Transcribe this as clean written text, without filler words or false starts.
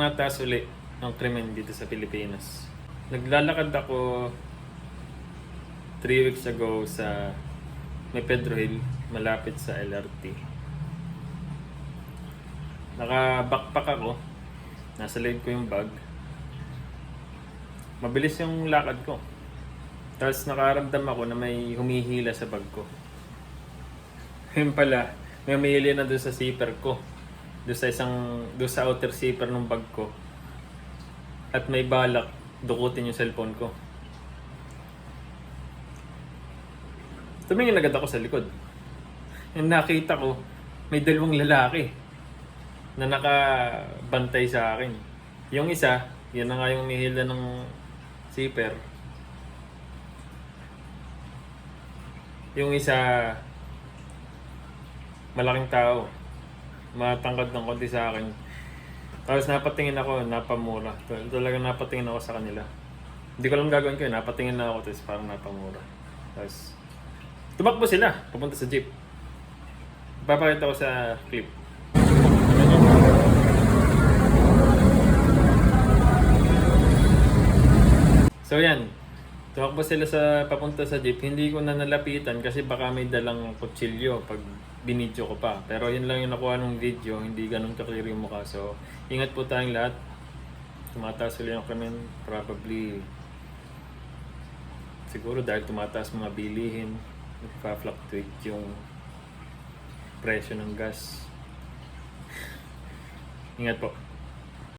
nataas uli ang krimen dito sa Pilipinas. Naglalakad ako 3 weeks ago sa may Pedro Hill, malapit sa LRT. Naka-backpack ako, nasa leg ko yung bag. Mabilis yung lakad ko. Tapos nakaramdam ako na may humihila sa bag ko. Yun pala, may humihila na doon sa zipper ko. Doon sa outer zipper ng bag ko. At may balak dukutin yung cellphone ko. Tumingin agad ako sa likod. Yung nakita ko, may dalawang lalaki na nakabantay sa akin. Yung isa, yan na nga yung nihila ng zipper. Yung isa, malaking tao. Matangkad ng konti sa akin. Tapos napatingin ako, napamura. Talagang napatingin ako sa kanila. Hindi ko alam gagawin ko yun. Napatingin na ako, tapos parang napamura. Tapos, tumakbo sila, papunta sa jeep. Papakita ko sa clip. So yan, tumakbo sila papunta sa jeep. Hindi ko na nalapitan kasi baka may dalang kutsilyo pag binidyo ko pa. Pero yun lang yung nakuha ng video, hindi ganun ka-clear yung mukha. So, ingat po tayong lahat. Tumataas ulit yung krimen, probably siguro dahil tumataas mga bilihin, nagpa-fluctuate yung presyo ng gas. Ingat po.